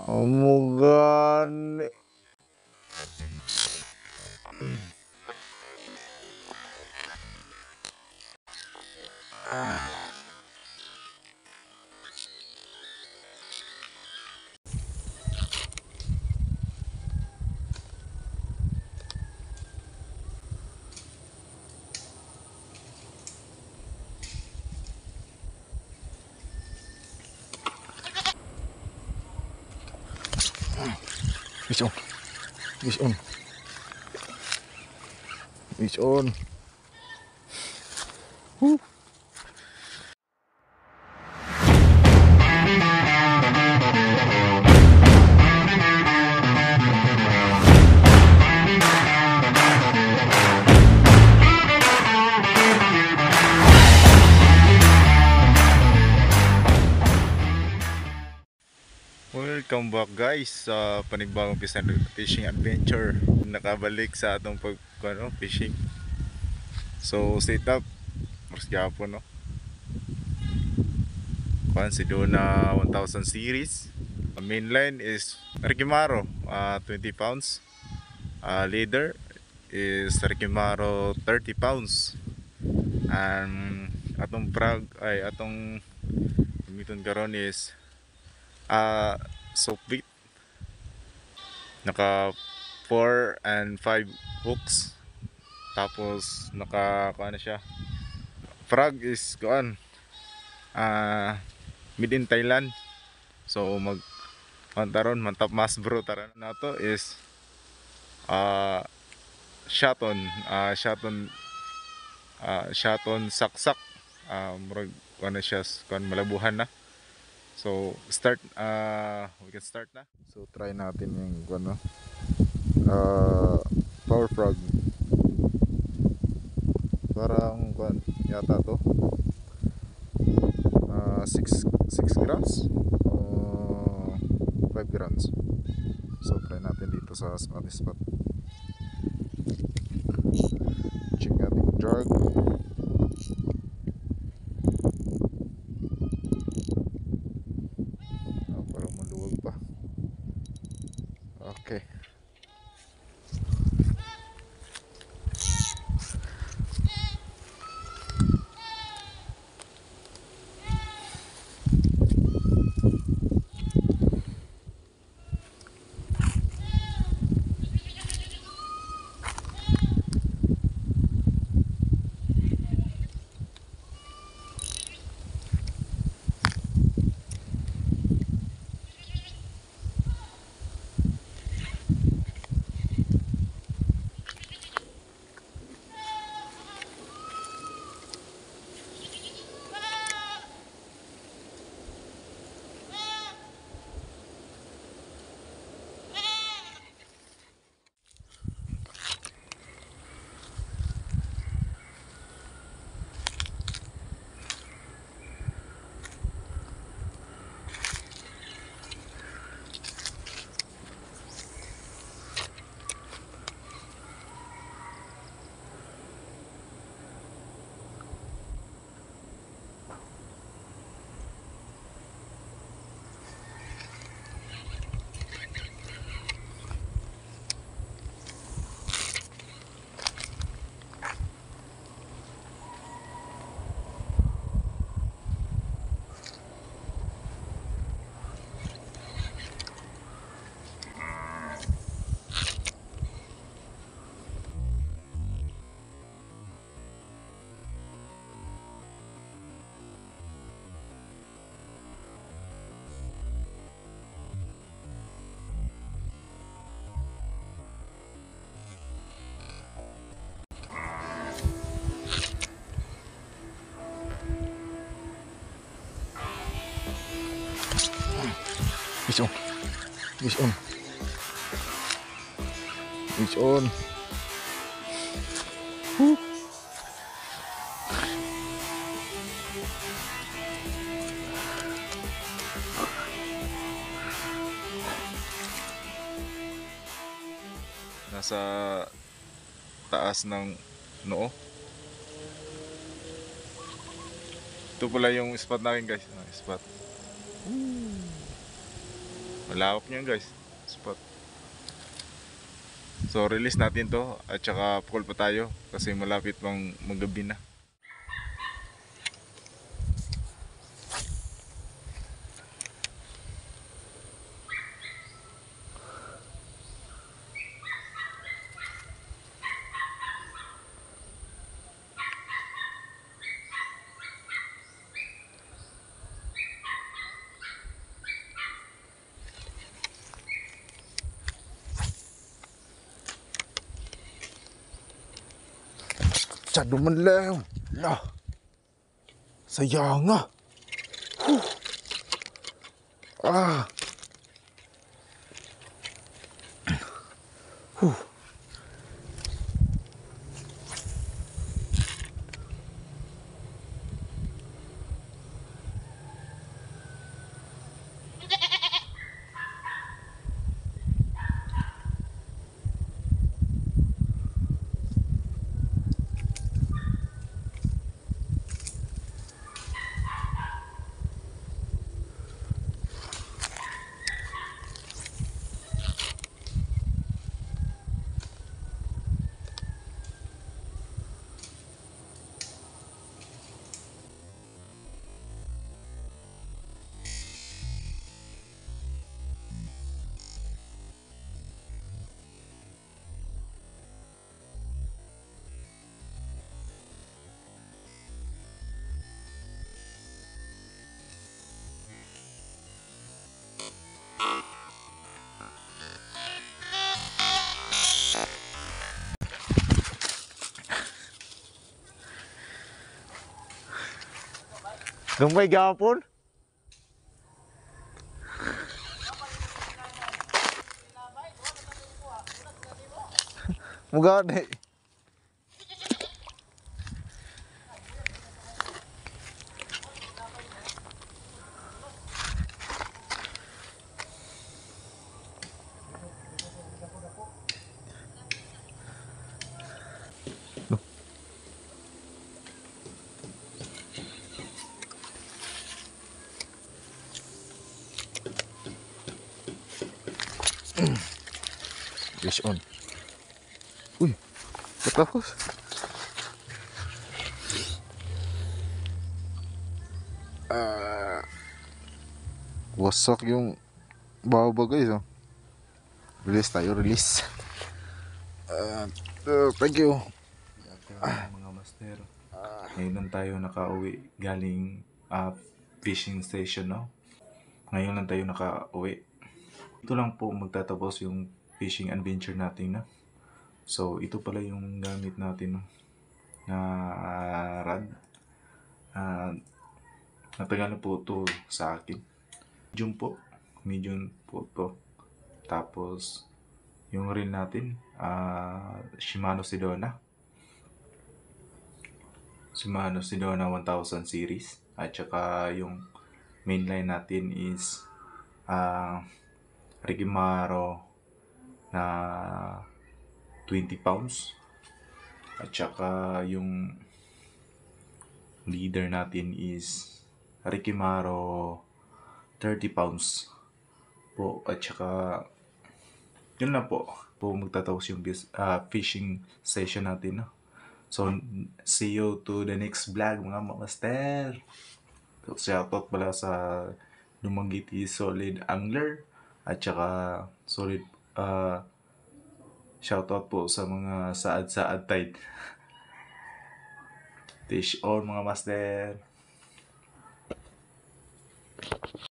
Amugan. Fish on. Fish on. Fish on. Woo. Welcome back guys sa panibagong fishing adventure. Nakabalik sa atong fishing. So set up mas gyapon no. Kuan si Dona 1000 series. Ang main line is Rikimaro 20 pounds. Leader is Rikimaro 30 pounds. And atong frog ay atong gamiton karon is soap bait. Naka 4 and 5 hooks. Tapos naka kuan na siya. Frog is kuan made in Thailand. So mag taron mantap mas bro taron nato is shaton saksak. Murag kuan na siya kuan malabuhan na. So start we can start na. So try natin yung ano power frog. Parang kuan yata to 6 grams 5 grams. So try natin dito sa ating spot. Check natin drag. Parang maluwag pa. Okay. Fish on. Fish on. Fish on. Woo. Nasa taas ng noo. Ito pala yung spot namin guys. Spot. Malawak niyan guys. Spot. So release natin to at saka call pa tayo kasi malapit pang magabi na. Masyado man lang. Lah. Sayang nga. Ah. Gamay gapon. Muga na. Fish on. Uy, patapos. Wasak yung baba guys. Oh. Release tayo, release. Thank you. Mga master. Ngayon lang tayo nakauwi galing fishing station, no? Ngayon lang tayo nakauwi. Ito lang po magtatapos yung fishing adventure natin, no? So, ito pala yung gamit natin, no? Na rod. Natagal na po ito sa akin. Medium po to. Tapos, yung reel natin, Shimano Sedona 1000 series. At saka yung mainline natin is Rigimaro na 20 pounds. At saka yung leader natin is Rigimaro 30 pounds po. At saka yun lang po magtatapos yung fishing session natin, no? So see you to the next vlog mga master. So, shoutout pala sa Dumaguete Solid Angler at saka solid shoutout po sa mga saad-saad tide. Fish on mga master.